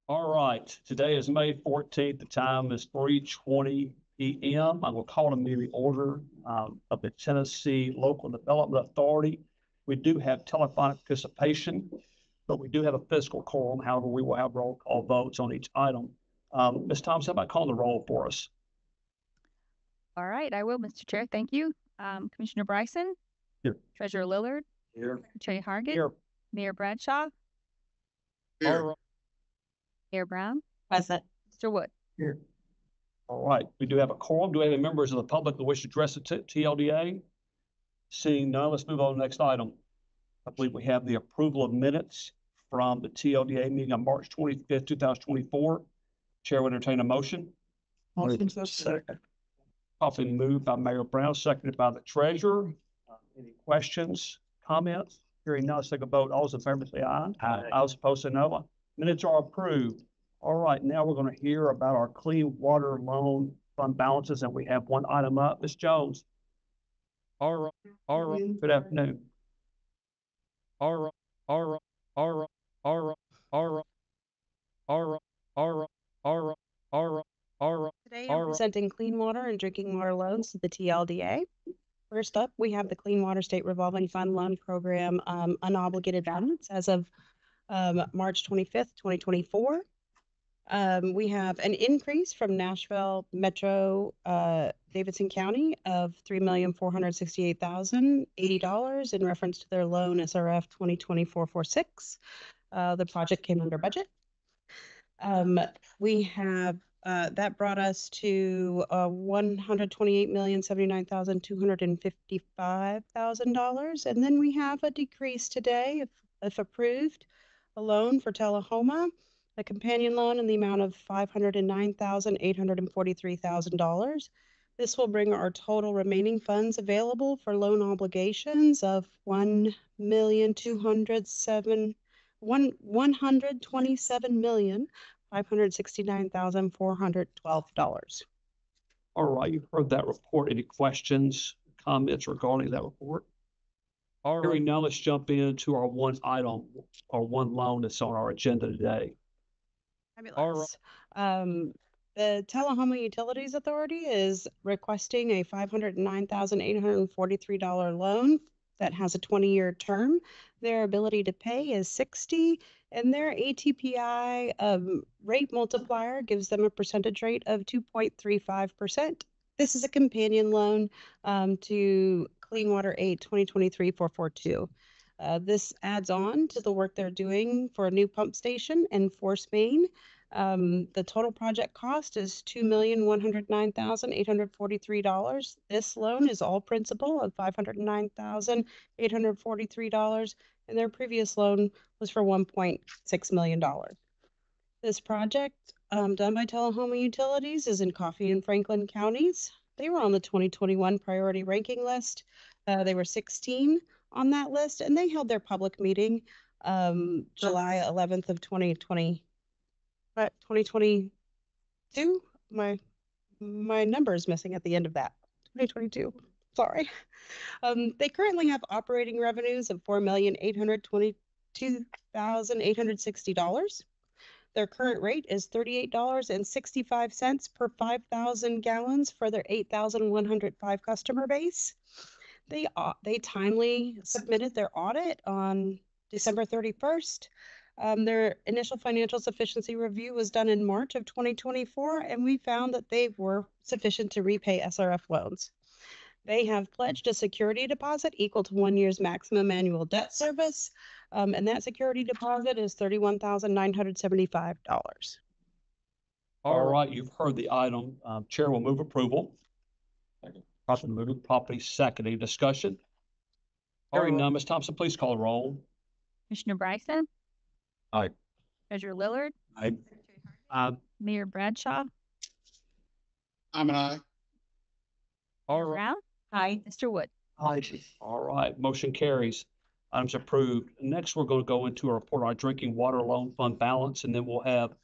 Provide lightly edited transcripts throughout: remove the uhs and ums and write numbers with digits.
All right, today is May 14th. The time is 3:20 p.m. I will call a meeting order of the Tennessee Local Development Authority. We do have telephonic participation, but we do have a physical quorum. However, we will have roll call votes on each item. Ms. Thompson, how about calling the roll for us? All right, I will, Mr. Chair. Thank you. Commissioner Bryson? Here. Treasurer Lillard? Here. Secretary Hargett? Here. Mayor Bradshaw? Here. Mayor Brown? Present. Mr. Wood? Here. All right, we do have a quorum. Do we have any members of the public that wish to address the TLDA? Seeing none, let's move on to the next item. I believe we have the approval of minutes from the TLDA meeting on March 25th, 2024. Chair would entertain a motion. Motion to second. Properly moved by Mayor Brown, seconded by the treasurer. Any questions, comments? Hearing none, let's take a vote. All those in favor say aye. Aye. I was supposed to know. Minutes are approved. All right, now we're going to hear about our clean water loan fund balances, and we have one item up. Ms. Jones. All right. Good afternoon. All right. Today I'm presenting clean water and drinking water loans to the TLDA. First up, we have the Clean Water State Revolving Fund Loan Program unobligated balance as of March 25th, 2024. We have an increase from Nashville Metro Davidson County of $3,468,080 in reference to their loan SRF 2024-46. The project came under budget. We have that brought us to $128,079,255,000. And then we have a decrease today, if approved, a loan for Tullahoma, a companion loan in the amount of $509,843,000. This will bring our total remaining funds available for loan obligations of $127,569,412. All right, you've heard that report. Any questions, comments regarding that report? All right, now let's jump into our one item or one loan that's on our agenda today. Fabulous. The Tullahoma Utilities Authority is requesting a $509,843 loan that has a 20-year term. Their ability to pay is 60, and their ATPI rate multiplier gives them a percentage rate of 2.35%. This is a companion loan to Clean Water 8 2023-442. This adds on to the work they're doing for a new pump station in Force Main. The total project cost is $2,109,843. This loan is all principal of $509,843, and their previous loan was for $1.6 million. This project, done by Tullahoma Utilities, is in Coffee and Franklin counties. They were on the 2021 priority ranking list. They were 16 on that list, and they held their public meeting July 11th of 2022. My number is missing at the end of that. 2022. Sorry. They currently have operating revenues of $4,822,860. Their current rate is $38.65 per 5,000 gallons for their 8,105 customer base. They timely submitted their audit on December 31st. Their initial financial sufficiency review was done in March of 2024, and we found that they were sufficient to repay SRF loans. They have pledged a security deposit equal to 1 year's maximum annual debt service, and that security deposit is $31,975. All right, you've heard the item. Chair will move approval. Properly moved, properly seconded. Any discussion? Hearing none, Ms. Thompson, please call the roll. Commissioner Bryson? Aye. Treasurer Lillard? Aye. Mayor Bradshaw? I'm an aye. All right. Brown? Aye. Mr. Wood? Aye. All right, motion carries. Items approved. Next, we're going to go into a report on our drinking water loan fund balance, and then we'll have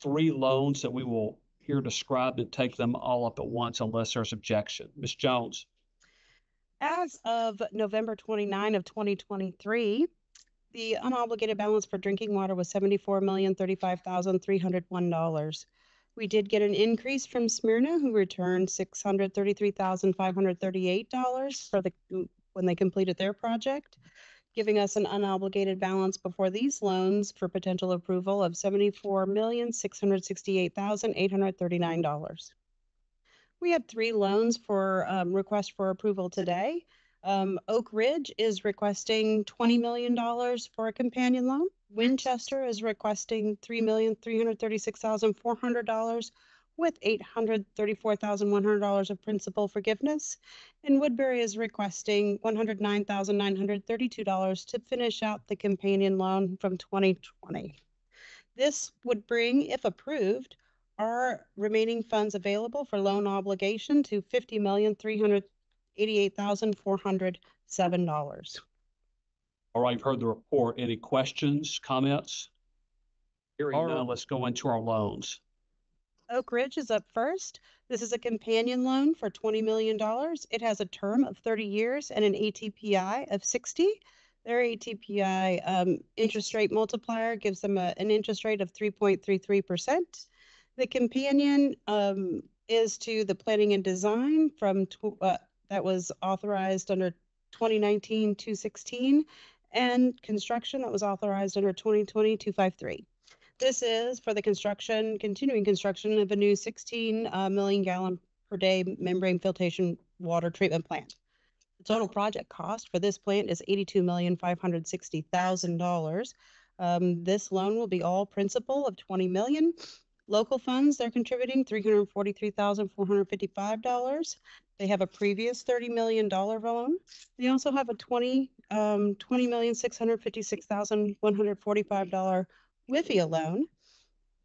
3 loans that we will hear described and take them all up at once unless there's objection. Ms. Jones. As of November 29 of 2023, The unobligated balance for drinking water was $74,035,301. We did get an increase from Smyrna, who returned $633,538 for when they completed their project, giving us an unobligated balance before these loans for potential approval of $74,668,839. We had 3 loans for request for approval today. Oak Ridge is requesting $20 million for a companion loan. Winchester is requesting $3,336,400 with $834,100 of principal forgiveness. And Woodbury is requesting $109,932 to finish out the companion loan from 2020. This would bring, if approved, our remaining funds available for loan obligation to $50,388,407. All right, you've heard the report. Any questions, comments? Hearing none, let's go into our loans. Oak Ridge is up first. This is a companion loan for $20 million. It has a term of 30 years and an ATPI of 60. Their ATPI interest rate multiplier gives them an interest rate of 3.33%. The companion is to the planning and design from that was authorized under 2019-216 and construction that was authorized under 2020-253. This is for the continuing construction of a new 16 million gallon per day membrane filtration water treatment plant. The total project cost for this plant is $82,560,000. This loan will be all principal of $20 million. Local funds, they're contributing $343,455. They have a previous $30 million loan. They also have a $20,656,145 WIFIA loan.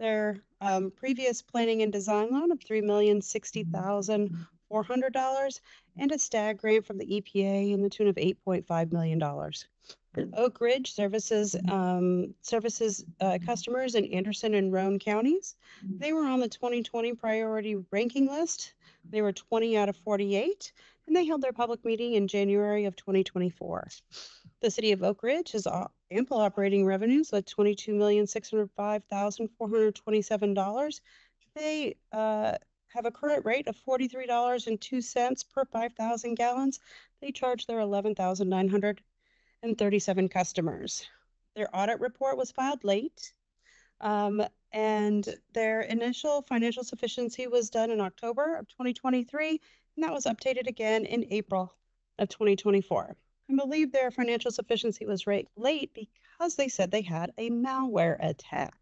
Their previous planning and design loan of $3,060,400 and a STAG grant from the EPA in the tune of $8.5 million. Oak Ridge services customers in Anderson and Roane counties. They were on the 2020 priority ranking list. They were 20 out of 48, and they held their public meeting in January of 2024. The city of Oak Ridge has ample operating revenues with $22,605,427. They have a current rate of $43.02 per 5,000 gallons. They charge their 11,937 customers. Their audit report was filed late, and their initial financial sufficiency was done in October of 2023, and that was updated again in April of 2024. I believe their financial sufficiency was late because they said they had a malware attack.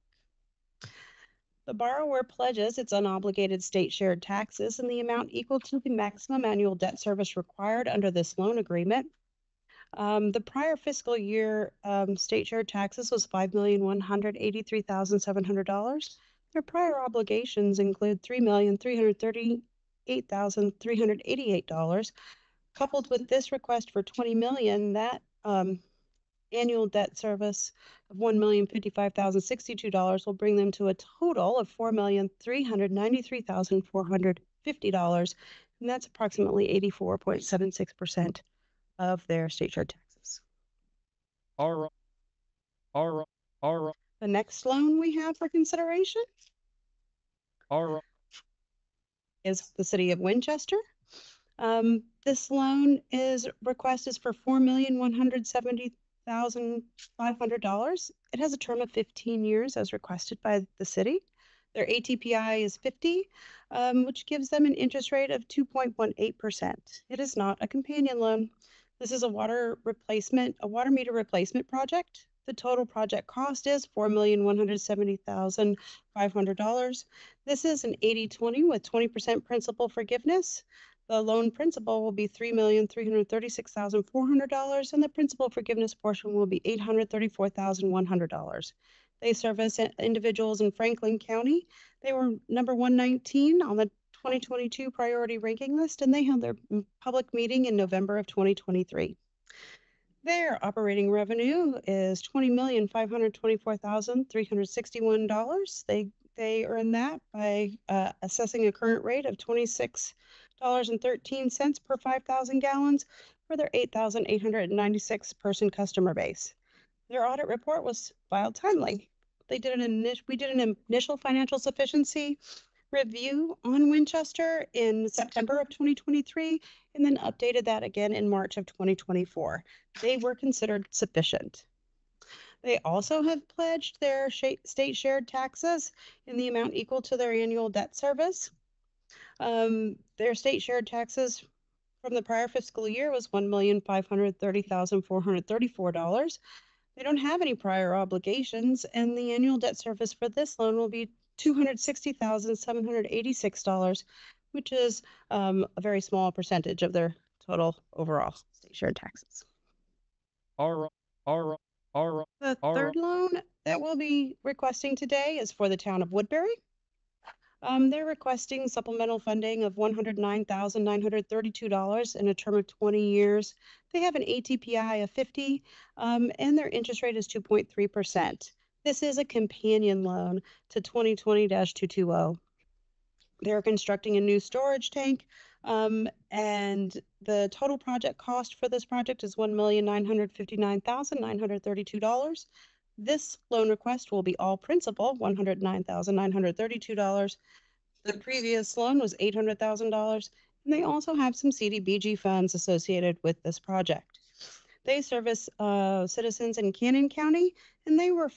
The borrower pledges its unobligated state shared taxes in the amount equal to the maximum annual debt service required under this loan agreement. The prior fiscal year state shared taxes was $5,183,700. Their prior obligations include $3,338,388. Coupled with this request for $20 million, that annual debt service of $1,055,062 will bring them to a total of $4,393,450, and that's approximately 84.76% of their state shared taxes. All right. The next loan we have for consideration is the city of Winchester. This loan request is for $4,170,500. It has a term of 15 years as requested by the city. Their ATPI is 50, which gives them an interest rate of 2.18%. It is not a companion loan. This is a water meter replacement project. The total project cost is $4,170,500. This is an 80-20 with 20% principal forgiveness. The loan principal will be $3,336,400, and the principal forgiveness portion will be $834,100. They service individuals in Franklin County. They were number 119 on the 2022 priority ranking list, and they held their public meeting in November of 2023. Their operating revenue is $20,524,361. They earn that by assessing a current rate of $26.13 per 5,000 gallons for their 8,896 person customer base. Their audit report was filed timely. We did an initial financial sufficiency review on Winchester in September of 2023, and then updated that again in March of 2024. They were considered sufficient. They also have pledged their state shared taxes in the amount equal to their annual debt service. Their state shared taxes from the prior fiscal year was $1,530,434. They don't have any prior obligations, and the annual debt service for this loan will be $260,786, which is a very small percentage of their total overall state shared taxes. The third loan that we'll be requesting today is for the town of Woodbury. They're requesting supplemental funding of $109,932 in a term of 20 years. They have an ATPI of 50, and their interest rate is 2.3%. This is a companion loan to 2020-220. They're constructing a new storage tank, and the total project cost for this project is $1,959,932. This loan request will be all principal, $109,932. The previous loan was $800,000, and they also have some CDBG funds associated with this project. They service citizens in Cannon County, and they were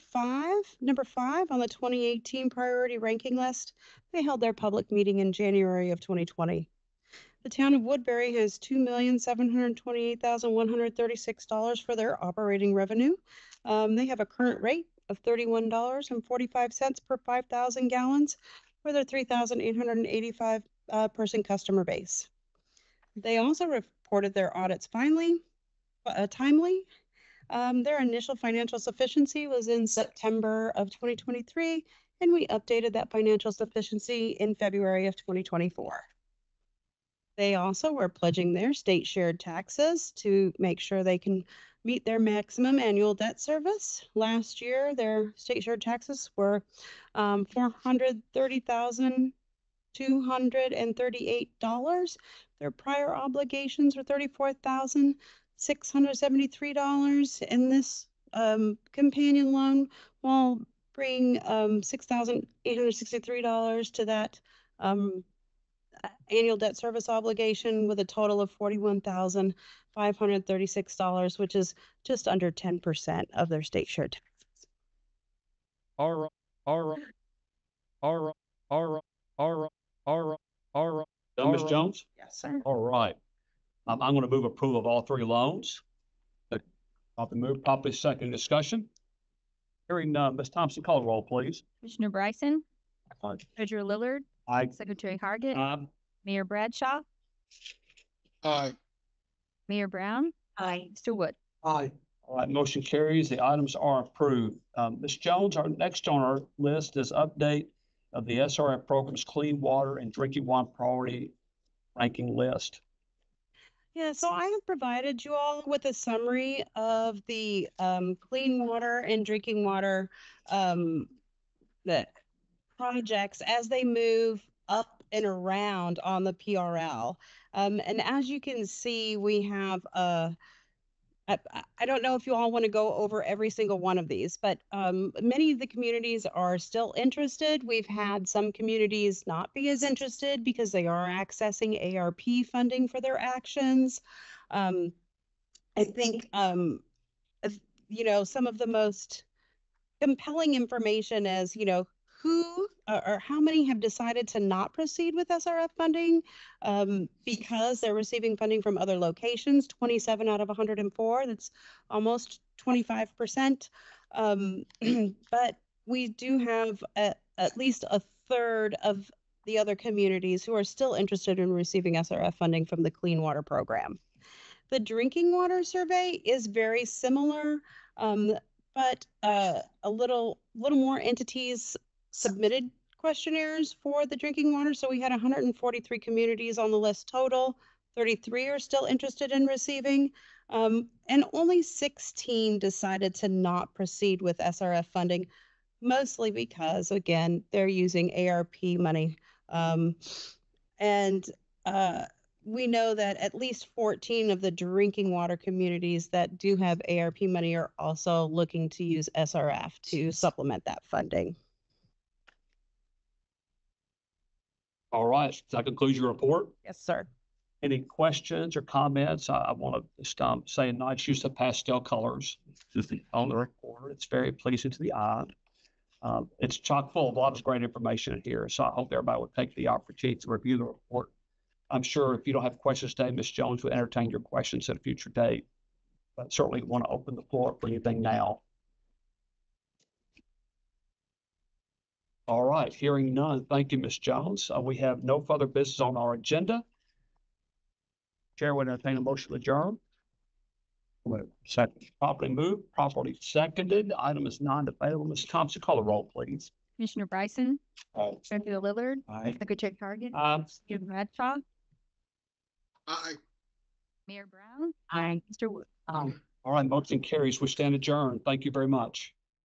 number 5 on the 2018 priority ranking list. They held their public meeting in January of 2020. The town of Woodbury has $2,728,136 for their operating revenue. They have a current rate of $31.45 per 5,000 gallons for their 3,885 person customer base. They also reported their audits timely. Their initial financial sufficiency was in September of 2023, and we updated that financial sufficiency in February of 2024. They also were pledging their state shared taxes to make sure they can meet their maximum annual debt service. Last year, their state shared taxes were $430,238. Their prior obligations were $34,673. And this companion loan will bring $6,863 to that annual debt service obligation, with a total of $41,536, which is just under 10% of their state shared taxes. Ms. Jones? Yes, sir. All right. I'm going to move approval of all 3 loans. I'll move properly second discussion. Hearing none, Ms. Thompson, call the roll, please. Commissioner Bryson, Aye. Treasurer Lillard, Aye. Secretary Hargett, Mayor Bradshaw, Aye. Mayor Brown, Aye. Mr. Wood. Aye. All right, motion carries. The items are approved. Ms. Jones, our next on our list is update of the SRF program's clean water and drinking water priority ranking list. Yeah, so I have provided you all with a summary of the clean water and drinking water the projects as they move up and around on the PRL. And as you can see, we have I don't know if you all want to go over every single one of these, but many of the communities are still interested. We've had some communities not be as interested because they are accessing ARP funding for their actions. I think, some of the most compelling information is, who or how many have decided to not proceed with SRF funding because they're receiving funding from other locations. 27 out of 104, that's almost 25%. But we do have at least a third of the other communities who are still interested in receiving SRF funding from the Clean Water Program. The drinking water survey is very similar, but a little more entities submitted questionnaires for the drinking water. So we had 143 communities on the list total. 33 are still interested in receiving, and only 16 decided to not proceed with SRF funding, mostly because, again, they're using ARP money. we know that at least 14 of the drinking water communities that do have ARP money are also looking to use SRF to supplement that funding. All right, that concludes your report. Yes, sir. Any questions or comments? I want to just say a nice use of pastel colors on the report. It's very pleasing to the eye. It's chock full of a lot of great information here. So I hope everybody will take the opportunity to review the report. I'm sure if you don't have questions today, Ms. Jones will entertain your questions at a future date. But certainly want to open the floor for anything now. All right, hearing none. Thank you, Ms. Jones. We have no further business on our agenda. Chair would entertain a motion to adjourn. Second. Properly moved, properly seconded. Item is not available. Ms. Thompson, call the roll, please. Commissioner Bryson, Aye. Secretary Lillard, Aye. Secretary Target, Stephen Bradshaw, Aye. Mayor Brown. Aye. Mr. Wood. All right, motion carries. We stand adjourned. Thank you very much.